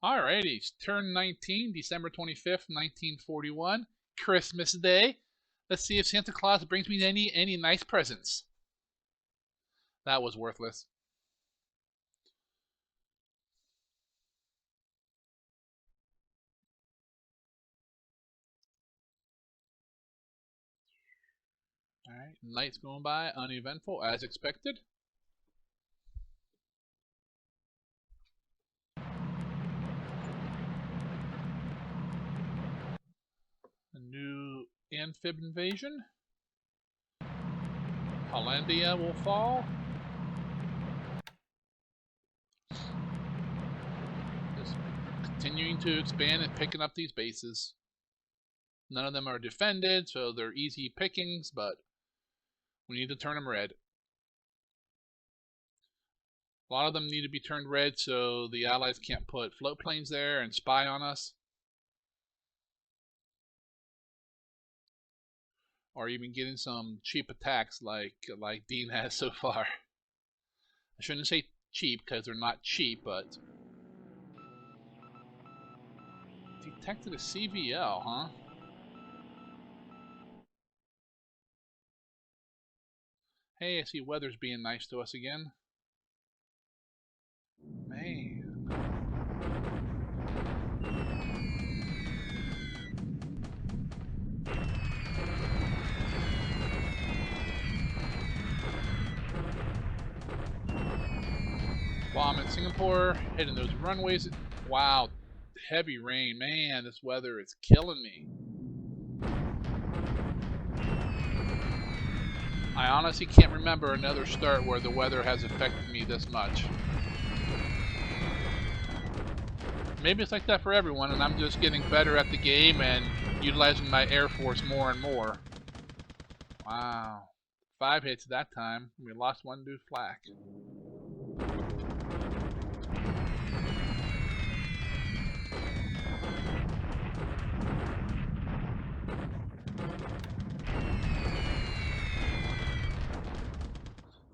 Alrighty, it's turn 19, December 25th, 1941, Christmas Day. Let's see if Santa Claus brings me any nice presents. That was worthless. Alright, night's going by, uneventful as expected. A new amphib invasion. Hollandia will fall. Just continuing to expand and picking up these bases. None of them are defended, so they're easy pickings, but we need to turn them red. A lot of them need to be turned red so the Allies can't put float planes there and spy on us. Or even getting some cheap attacks like Dean has so far. I shouldn't say cheap because they're not cheap, but... Detected a CVL, huh? Hey, I see weather's being nice to us again. Man. Bomb in Singapore, hitting those runways. Wow, heavy rain. Man, this weather is killing me. I honestly can't remember another start where the weather has affected me this much. Maybe it's like that for everyone, and I'm just getting better at the game and utilizing my Air Force more and more. Wow. 5 hits that time. We lost one dude flak.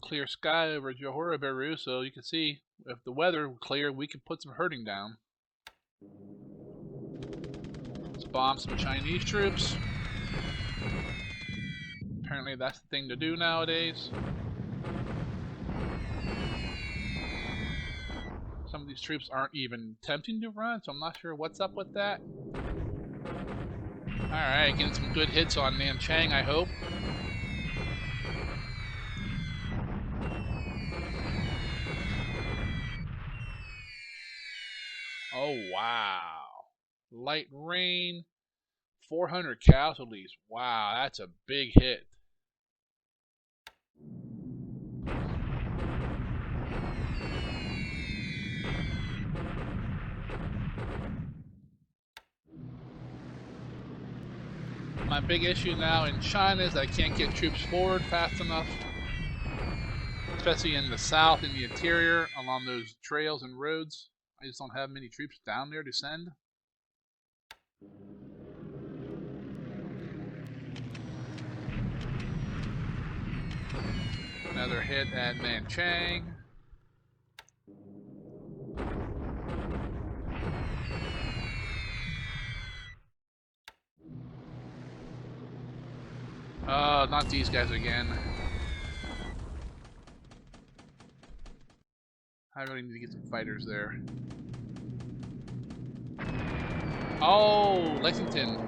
Clear sky over Johor Bahru, so you can see if the weather clear, we can put some herding down. Let's bomb some Chinese troops. Apparently that's the thing to do nowadays. Some of these troops aren't even attempting to run, so I'm not sure what's up with that. Alright, getting some good hits on Nanchang, I hope. Oh, wow. Light rain, 400 casualties. Wow, that's a big hit. My big issue now in China is I can't get troops forward fast enough. Especially in the south, in the interior, along those trails and roads. I just don't have many troops down there to send. Another hit at Nanchang. Oh, not these guys again. I really need to get some fighters there. Oh, Lexington.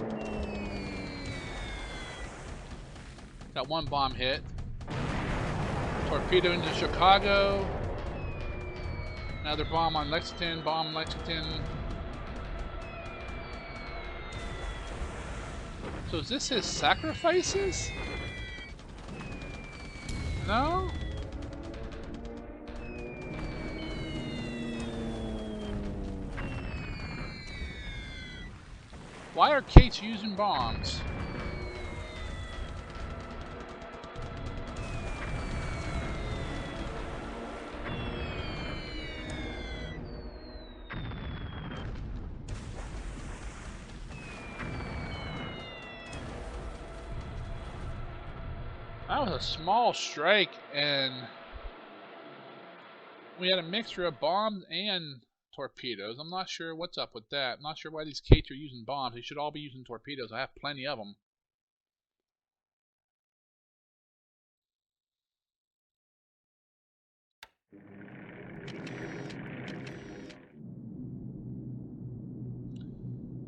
Got one bomb hit. Torpedo into Chicago. Another bomb on Lexington. Bomb Lexington. So is this his sacrifices? No? Why are Kates using bombs? That was a small strike, and we had a mixture of bombs and torpedoes. I'm not sure what's up with that. I'm not sure why these Kates are using bombs. They should all be using torpedoes. I have plenty of them.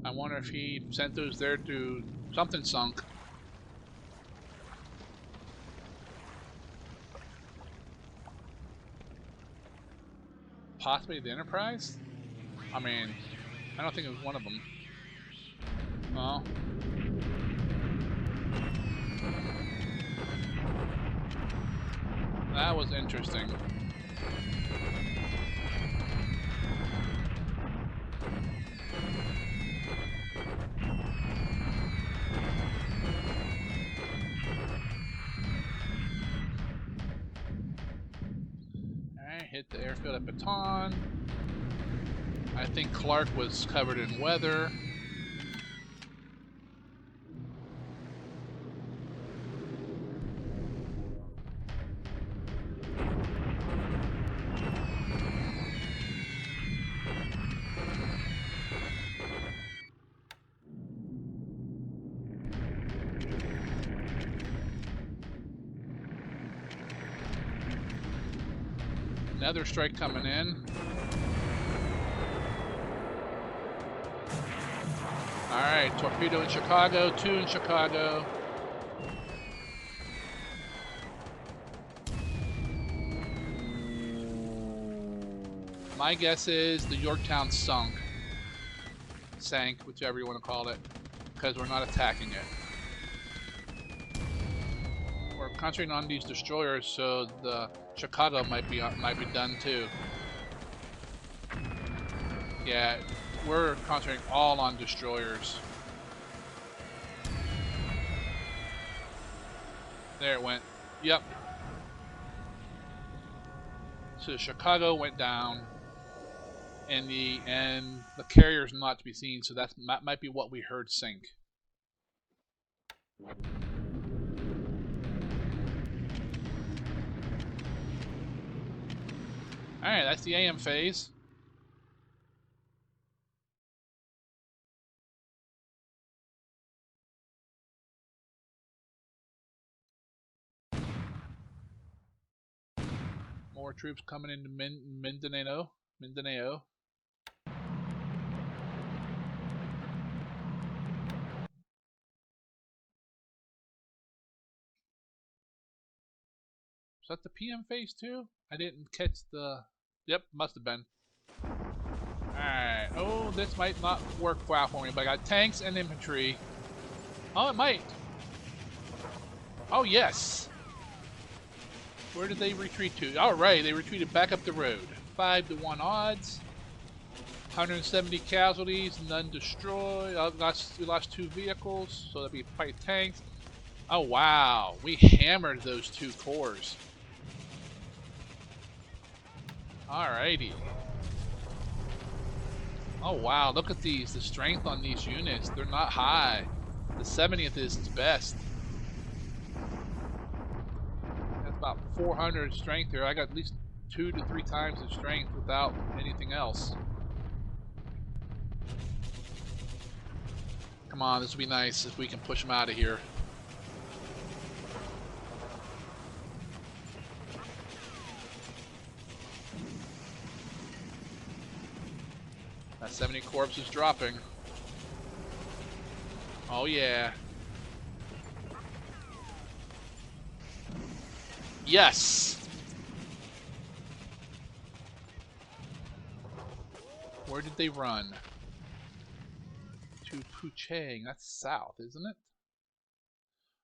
I wonder if he sent those there to something sunk. Possibly the Enterprise? I mean, I don't think it was one of them. No. That was interesting. Alright, hit the airfield at Baton. I think Clark was covered in weather. Another strike coming in. Alright, torpedo in Chicago, 2 in Chicago. My guess is the Yorktown sunk. Sank, whichever you want to call it, because we're not attacking it. We're concentrating on these destroyers, so the Chicago might be done too. Yeah, we're concentrating all on destroyers. There it went. Yep. So Chicago went down, and the carrier's not to be seen. So that might be what we heard sink. Alright, that's the AM phase. More troops coming into Mindanao. Is that the PM phase too? I didn't catch the... Yep, must have been. Alright. Oh, this might not work well for me, but I got tanks and infantry. Oh, it might. Oh, yes. Where did they retreat to? Alright, they retreated back up the road. 5-1 odds. 170 casualties, none destroyed. We lost 2 vehicles, so that'd be probably tanks. Oh, wow. We hammered those 2 cores. Alrighty. Oh wow, look at these. The strength on these units, they're not high. The 70th is its best. That's about 400 strength here. I got at least 2 to 3 times the strength without anything else. Come on, this would be nice if we can push them out of here. That 70 corpse is dropping. Oh yeah. Yes! Where did they run? To Puchang. That's south, isn't it?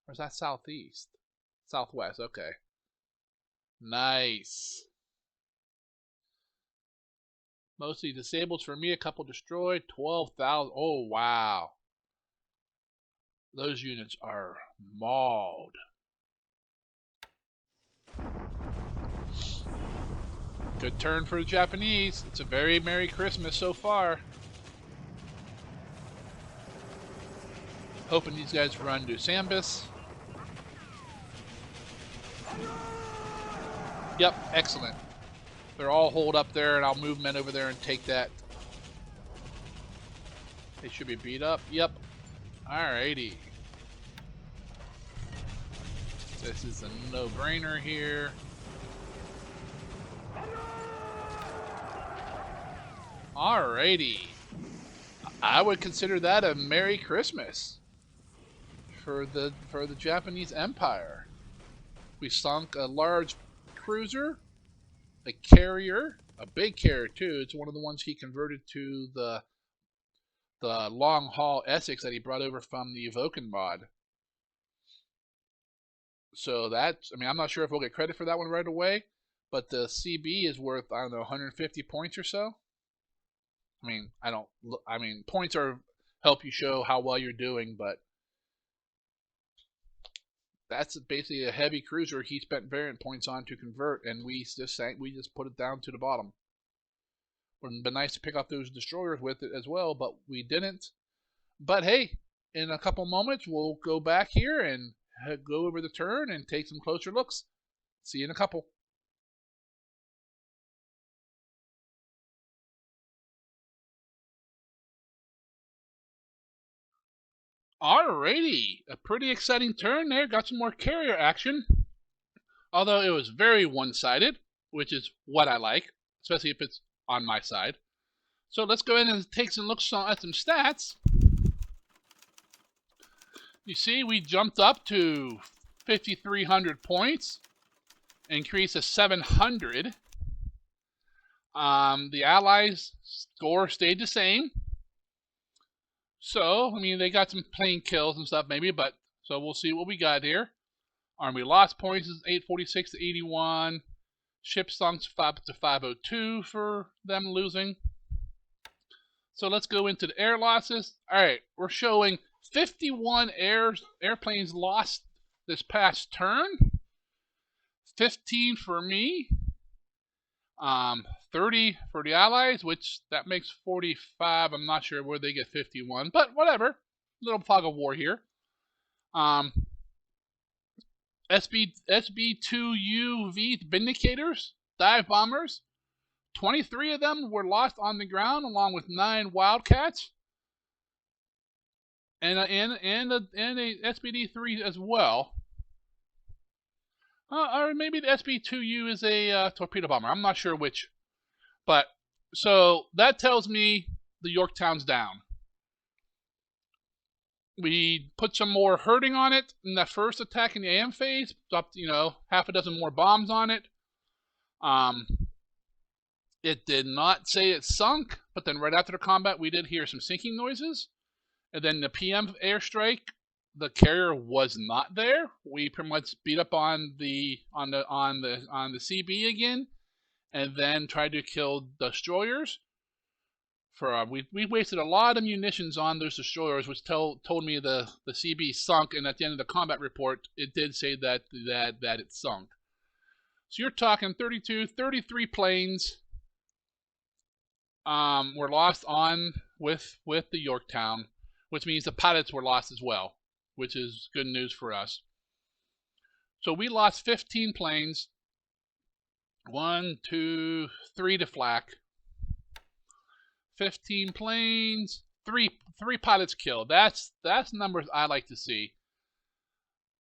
Or is that southeast? Southwest, okay. Nice. Mostly disabled for me, a couple destroyed, 12,000. Oh, wow. Those units are mauled. Good turn for the Japanese. It's a very Merry Christmas so far. Hoping these guys run to Sambis. Yep, excellent. They're all holed up there, and I'll move men over there and take that. They should be beat up. Yep. Alrighty. This is a no-brainer here. Alrighty. I would consider that a Merry Christmas for the Japanese Empire. We sunk a large cruiser, a carrier, a big carrier too. It's one of the ones he converted to the long haul Essex that he brought over from the Evoken mod. So that's, I mean, I'm not sure if we'll get credit for that one right away, but the CB is worth, I don't know, 150 points or so. I mean, points are help you show how well you're doing, but that's basically a heavy cruiser he spent variant points on to convert, and we just put it down to the bottom. Would have been nice to pick up those destroyers with it as well, but we didn't. But hey, in a couple moments, we'll go back here and go over the turn and take some closer looks. See you in a couple. Alrighty, a pretty exciting turn there. Got some more carrier action. Although it was very one-sided, which is what I like, especially if it's on my side. So let's go ahead and take some looks at some stats. You see, we jumped up to 5,300 points, increase to 700. The Allies' score stayed the same. So, I mean, they got some plane kills and stuff maybe, but so we'll see what we got here. Army lost points is 846 to 81. Ship sunk to 502 for them losing. So let's go into the air losses. All right, we're showing 51 airplanes lost this past turn. 15 for me. 30 for the Allies, which that makes 45. I'm not sure where they get 51, but whatever. Little fog of war here. SB2UV Vindicators, dive bombers. 23 of them were lost on the ground, along with 9 Wildcats, and a SBD3 as well. Or maybe the SB2U is a torpedo bomber. I'm not sure which. But, so that tells me the Yorktown's down. We put some more hurting on it in that first attack in the AM phase. Dropped, half a dozen more bombs on it. It did not say it sunk, but then right after the combat, we did hear some sinking noises. And then the PM airstrike, the carrier was not there. We pretty much beat up on the CB again, and then tried to kill destroyers. We wasted a lot of munitions on those destroyers, which told me the CB sunk. And at the end of the combat report, it did say that it sunk. So you're talking 33 planes were lost on with the Yorktown, which means the pilots were lost as well, which is good news for us. So we lost 15 planes. 1, 2, 3 to flak. 15 planes. 3 pilots killed. That's numbers I like to see.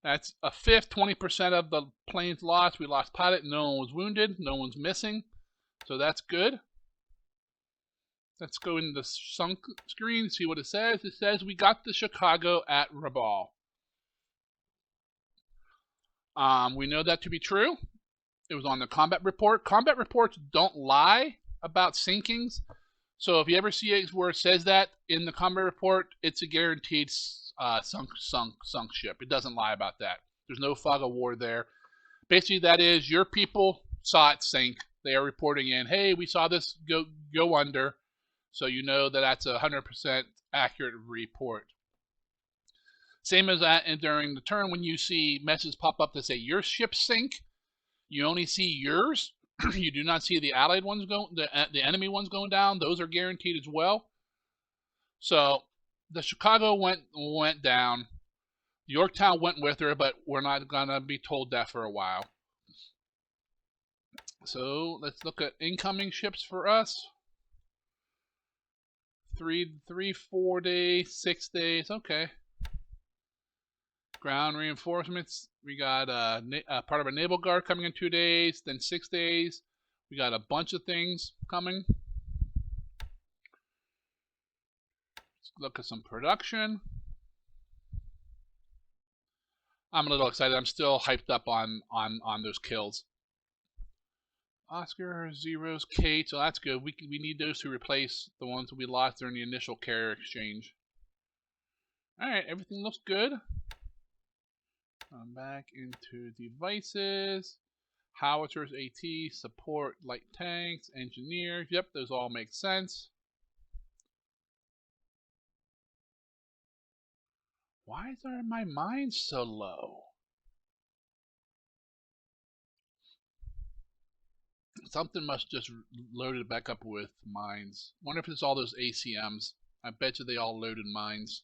That's a fifth, 20% of the planes lost. We lost pilot. No one was wounded. No one's missing. So that's good. Let's go into the sunk screen and see what it says. It says we got the Chicago at Rabaul. We know that to be true. It was on the combat report. Combat reports don't lie about sinkings. So if you ever see it where it says that in the combat report, it's a guaranteed sunk ship. It doesn't lie about that. There's no fog of war there. Basically, that is your people saw it sink. They are reporting in, hey, we saw this go under. So you know that that's a 100% accurate report. Same as that during the turn when you see messages pop up that say your ship sink, you only see yours. You do not see the allied ones the enemy ones going down. Those are guaranteed as well. So the Chicago went down. Yorktown went with her, but we're not gonna be told that for a while. So let's look at incoming ships for us. 4 days, 6 days. Okay. Ground reinforcements. We got part of a naval guard coming in 2 days, then 6 days. We got a bunch of things coming. Let's look at some production. I'm a little excited. I'm still hyped up on those kills. Oscar, zeros, Kate. So that's good. We need those to replace the ones we lost during the initial carrier exchange. All right, everything looks good. I'm back into devices. Howitzers, AT, support, light tanks, engineers. Yep, those all make sense. Why are my mines so low? Something must just load it back up with mines. Wonder if it's all those ACMs. I bet you they all loaded mines.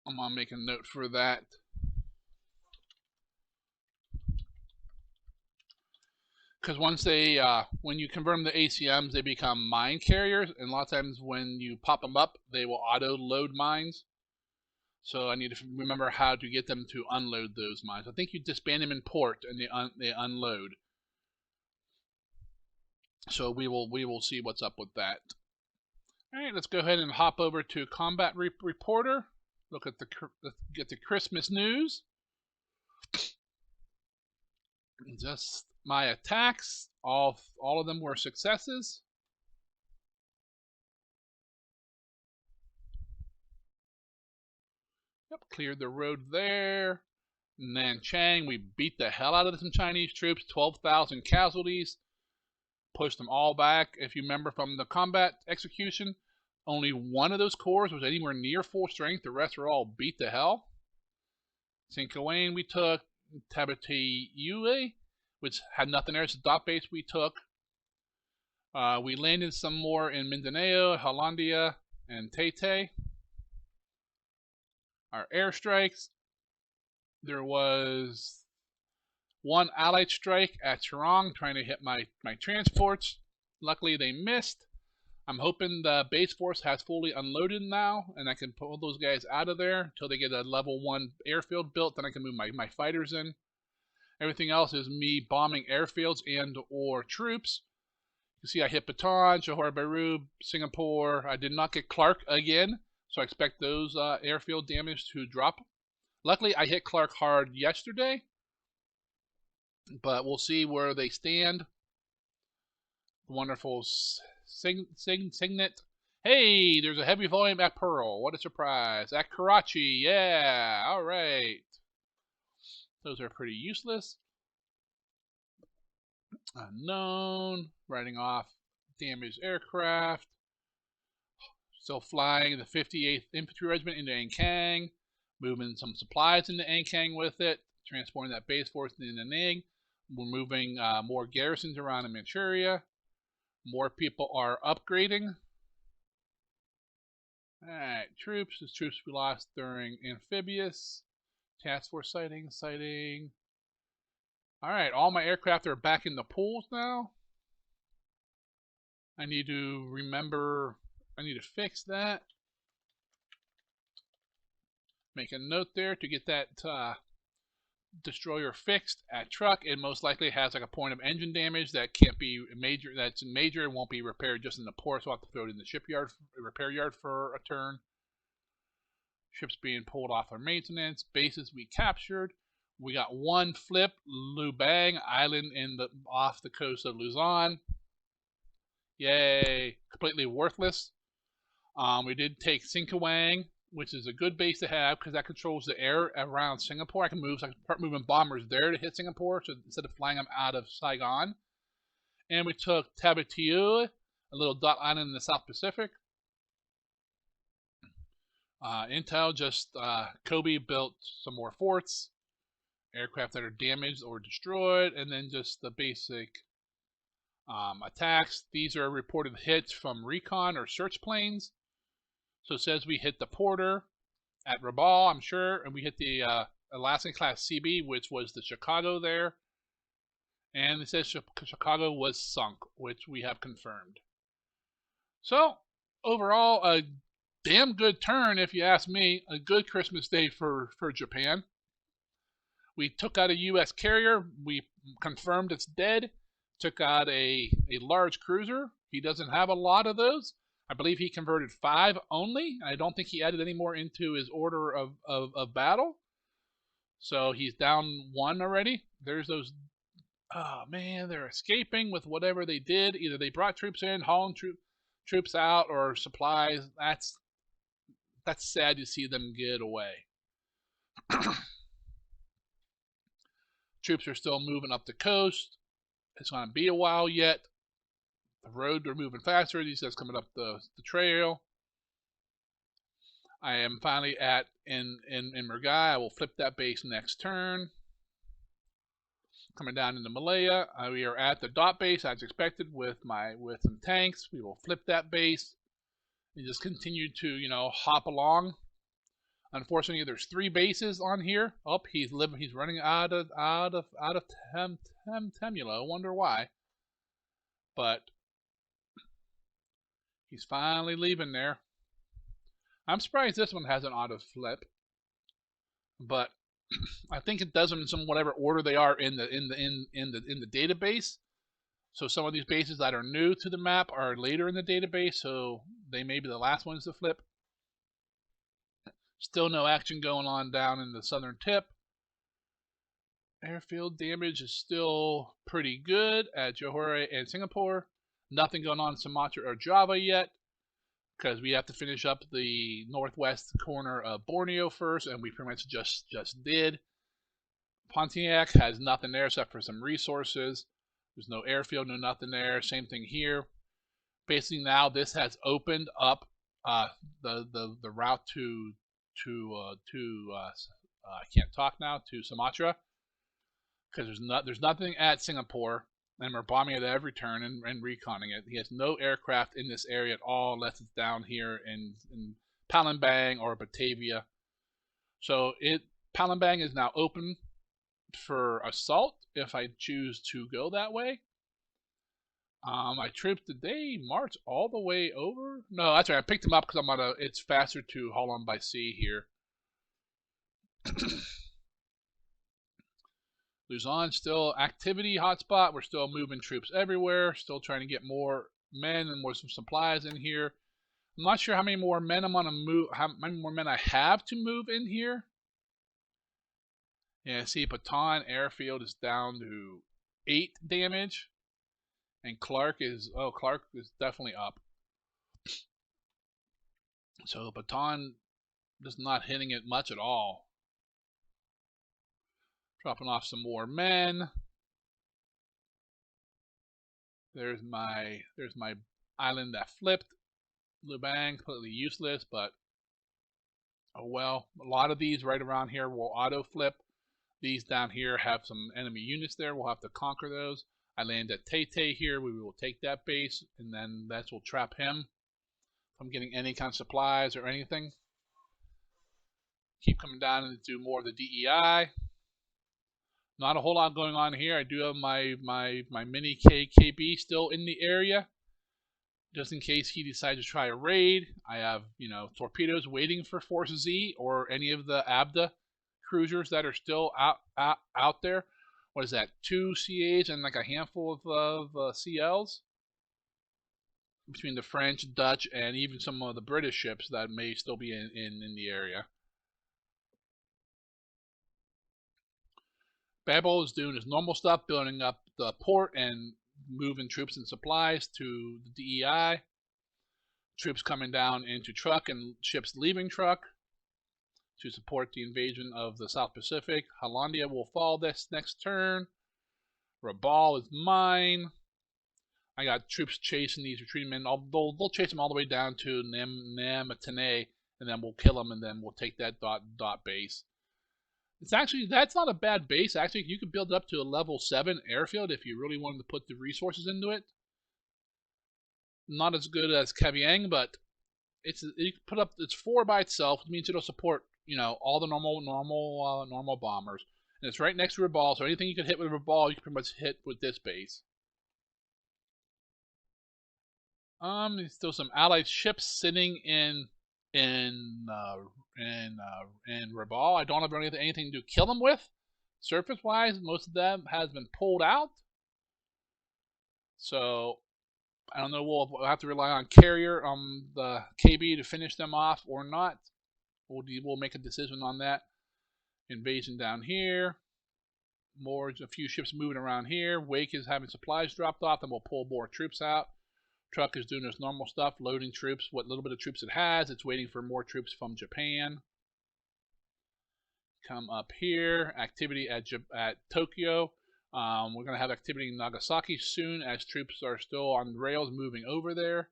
I'm gonna make a note for that. Because once they, when you convert them to ACMs, they become mine carriers, and a lot of times when you pop them up, they will auto load mines. So I need to remember how to get them to unload those mines. I think you disband them in port and they unload. So we will see what's up with that. All right, let's go ahead and hop over to Combat Reporter. Look at get the Christmas news. Just my attacks, all of them were successes. Yep, cleared the road there. Nanchang, we beat the hell out of some Chinese troops, 12,000 casualties. Pushed them all back. If you remember from the combat execution, only one of those corps was anywhere near full strength. The rest were all beat to hell. Singkawang we took. Tabatiyue, which had nothing there. It's a dot base we took. We landed some more in Mindanao, Hollandia, and Taytay. Our airstrikes. There was one allied strike at Xargun trying to hit my transports. Luckily they missed. I'm hoping the base force has fully unloaded now and I can pull those guys out of there until they get a level 1 airfield built. Then I can move my fighters in. Everything else is me bombing airfields and or troops. You see I hit Bataan, Johor Bahru, Singapore. I did not get Clark again, so I expect those airfield damage to drop. Luckily I hit Clark hard yesterday, but we'll see where they stand. Wonderful Signet. Hey, there's a heavy volume at Pearl. What a surprise. At Karachi, yeah, alright. Those are pretty useless. Unknown. Writing off damaged aircraft. Still flying the 58th Infantry Regiment into Ankang. Moving some supplies into Ankang with it. Transporting that base force into Nanning. We're moving more garrisons around in Manchuria. More people are upgrading. Alright, troops. The troops we lost during amphibious. Task force sighting. Alright, all my aircraft are back in the pools now. I need to remember, I need to fix that. Make a note there to get that destroyer fixed at truck. It most likely has like a point of engine damage that can't be major. That's major. It won't be repaired just in the port, so I'll have to throw it in the shipyard, repair yard for a turn. Ships being pulled off for maintenance. Bases we captured. We got one flip, Lubang Island off the coast of Luzon. Yay! Completely worthless. We did take Singkawang, which is a good base to have because that controls the air around Singapore. I can start moving bombers there to hit Singapore, so instead of flying them out of Saigon. And we took Tabatiyue, a little dot island in the South Pacific. Intel just Kobe built some more forts, aircraft that are damaged or destroyed, and then just the basic attacks. These are reported hits from recon or search planes. So it says we hit the Porter at Rabaul, I'm sure, and we hit the Alaskan class CB, which was the Chicago there. And it says Chicago was sunk, which we have confirmed. So, overall, a damn good turn, if you ask me. A good Christmas day for Japan. We took out a U.S. carrier. We confirmed it's dead. Took out a large cruiser. He doesn't have a lot of those. I believe he converted 5 only. I don't think he added any more into his order of battle. So he's down 1 already. There's those. Oh man, they're escaping with whatever they did. Either they brought troops in, hauling troops out, or supplies. That's sad to see them get away. Troops are still moving up the coast. It's going to be a while yet. The road, they're moving faster. These guys coming up the trail. I am finally in Mergai. I will flip that base next turn. Coming down into Malaya. We are at the dot base as expected with some tanks. We will flip that base and just continue to hop along. Unfortunately, there's 3 bases on here. Oh, he's running out of Temula. Wonder why. But he's finally leaving there. I'm surprised this one has an auto flip, but I think it does them in some whatever order they are in the database. So some of these bases that are new to the map are later in the database, so they may be the last ones to flip. Still no action going on down in the southern tip. Airfield damage is still pretty good at Johor and Singapore. Nothing going on in Sumatra or Java yet, because we have to finish up the northwest corner of Borneo first, and we pretty much just did. Pontiac has nothing there except for some resources. There's no airfield, no nothing there. Same thing here. Basically now this has opened up the route to I can't talk now, to Sumatra, because there's nothing at Singapore, and we're bombing it at every turn and reconning it. He has no aircraft in this area at all unless it's down here in Palembang or Batavia. So Palembang is now open for assault if I choose to go that way. My troops, did they march all the way over? No, that's right. I picked them up because it's faster to haul on by sea here. Luzon still activity hotspot. We're still moving troops everywhere. Still trying to get more men and some supplies in here. I'm not sure how many more men I'm gonna move. How many more men I have to move in here. Yeah, see, Bataan Airfield is down to 8 damage. And Clark is definitely up. So Bataan just not hitting it much at all. Dropping off some more men. There's my island that flipped. Lubang, completely useless, but oh well. A lot of these right around here will auto flip. These down here have some enemy units there. We'll have to conquer those. I land at Taytay here. We will take that base, and then that will trap him from getting any kind of supplies or anything. Keep coming down and do more of the DEI. Not a whole lot going on here. I do have my mini KKB still in the area, just in case he decides to try a raid. I have torpedoes waiting for Force Z or any of the ABDA cruisers that are still out there. What is that? 2 CAs and like a handful of CLs between the French, Dutch, and even some of the British ships that may still be in the area. Babel is doing his normal stuff, building up the port and moving troops and supplies to the DEI. Troops coming down into Truk and ships leaving Truk to support the invasion of the South Pacific. Hollandia will fall this next turn. Rabaul is mine. I got troops chasing these retreating men. They'll chase them all the way down to Namatane, and then we'll kill them, and then we'll take that dot base. That's not a bad base. Actually, you could build it up to a level 7 airfield if you really wanted to put the resources into it. Not as good as Kavieng, but it's 4 by itself, which means it'll support all the normal bombers, And it's right next to Rabaul, so anything you can hit with Rabaul, you can pretty much hit with this base. There's still some allied ships sitting in Rabaul. I don't have anything to kill them with. Surface-wise, most of them has been pulled out. So I don't know. We'll have to rely on carrier on the KB to finish them off or not. We'll make a decision on that. Invasion down here. A few ships moving around here. Wake is having supplies dropped off, and we'll pull more troops out. Truck is doing its normal stuff, loading troops. What little bit of troops it has, it's waiting for more troops from Japan. Come up here, activity at Tokyo. We're going to have activity in Nagasaki soon, as troops are still on rails moving over there.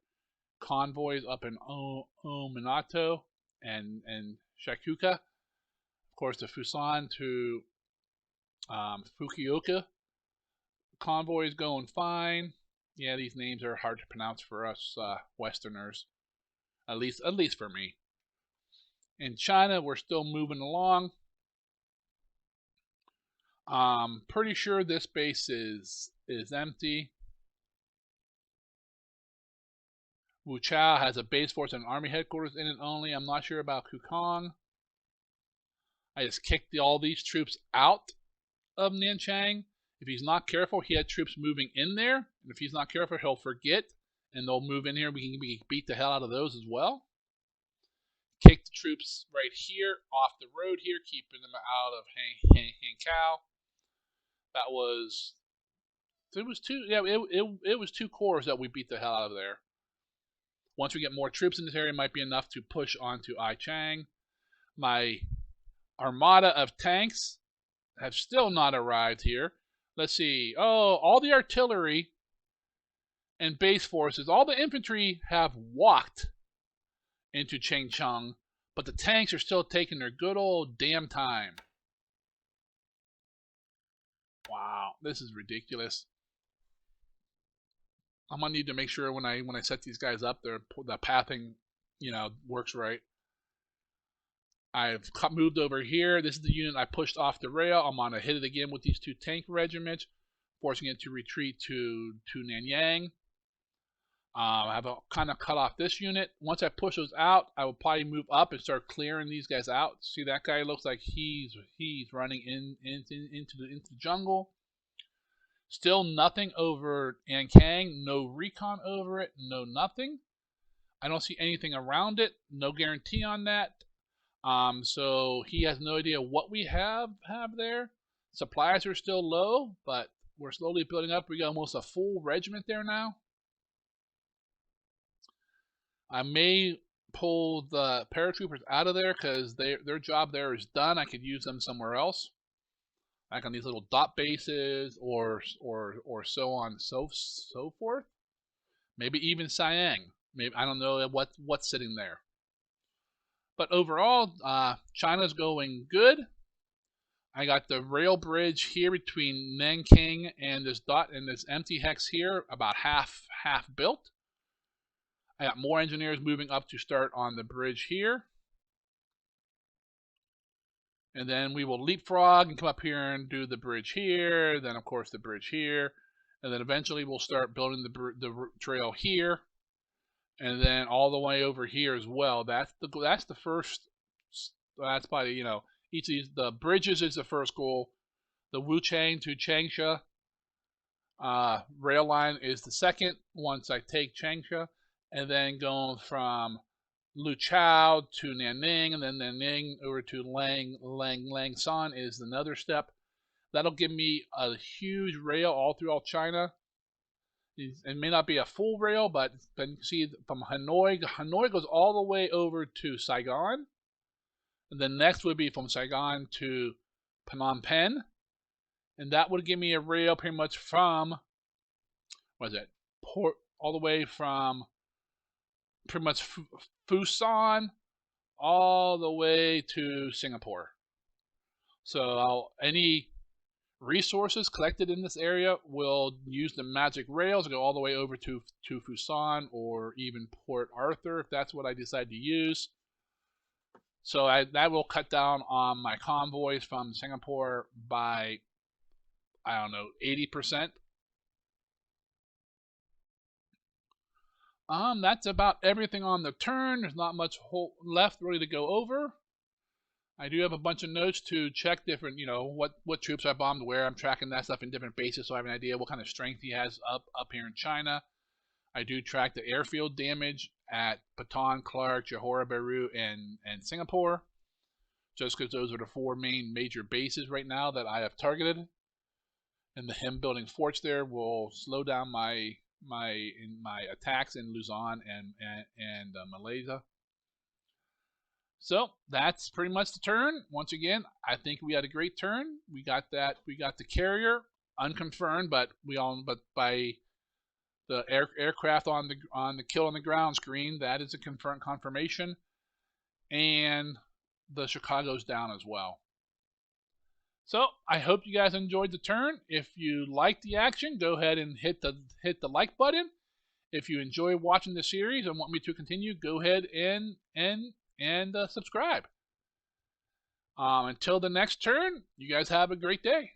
Convoys up in Minato and Shakuka. Of course, the Fusan to Fukuoka. Convoy is going fine. Yeah, these names are hard to pronounce for us Westerners, at least for me. In China, we're still moving along. Pretty sure this base is empty. Wuchao has a base force and army headquarters in it only. I'm not sure about Kukong. I just kicked all these troops out of Nanchang. If he's not careful, he had troops moving in there. And if he's not careful, he'll forget. And they'll move in here. We can beat the hell out of those as well. Kick the troops right here off the road here, keeping them out of Hankow. That was... It was two... Yeah, it was 2 corps that we beat the hell out of there. Once we get more troops in this area, it might be enough to push onto Aichang. My armada of tanks have still not arrived here. Let's see. Oh, all the artillery and base forces, all the infantry have walked into Changcheng, but the tanks are still taking their good old damn time. Wow, this is ridiculous. I'm gonna need to make sure when I set these guys up, the pathing, works right. I've moved over here. This is the unit I pushed off the rail. I'm gonna hit it again with these 2 tank regiments, forcing it to retreat to Nanyang. I have kind of cut off this unit. Once I push those out, I will probably move up and start clearing these guys out. See, that guy looks like he's running into the jungle. Still nothing over Ankang. No recon over it. No nothing. I don't see anything around it. No guarantee on that. So he has no idea what we have there. Supplies are still low, but we're slowly building up. We got almost a full regiment there now. I may pull the paratroopers out of there because their job there is done. I could use them somewhere else, like on these little dot bases or so on and so forth. Maybe even Siang. Maybe I don't know what's sitting there. But overall, China's going good. I got the rail bridge here between Nanking and this empty hex here, about half built. I got more engineers moving up to start on the bridge here. And then we will leapfrog and come up here and do the bridge here. Then, of course, the bridge here. And then eventually we'll start building the trail here. And then all the way over here as well. That's the first. That's probably, each of these. The bridges is the first goal. The Wuchang to Changsha rail line is the second once I take Changsha. And then going from Luchao to Nanning, and then Nanning over to Langsan is another step. That'll give me a huge rail all throughout China. It may not be a full rail, but you can see from Hanoi goes all the way over to Saigon. And then next would be from Saigon to Phnom Penh. And that would give me a rail pretty much from, all the way from pretty much Fusan all the way to Singapore. So any resources collected in this area will use the magic rails and go all the way over to Fusan or even Port Arthur if that's what I decide to use. So that will cut down on my convoys from Singapore by, I don't know, 80%. That's about everything on the turn. There's not much left really to go over. I do have a bunch of notes to check different, what troops I bombed where. I'm tracking that stuff in different bases, so I have an idea what kind of strength he has up here in China. I do track the airfield damage at Bataan, Clark, Johor Bahru, and Singapore, just because those are the 4 main major bases right now that I have targeted. And him building forts there will slow down my attacks in Luzon and Malaysia. So that's pretty much the turn. Once again, I think we had a great turn. We got the carrier unconfirmed, but by the aircraft on the kill on the ground screen, that is a confirmation, and the Chicago's down as well. So I hope you guys enjoyed the turn. If you liked the action, go ahead and hit the like button. If you enjoy watching the series and want me to continue, go ahead and subscribe. Until the next turn, you guys have a great day.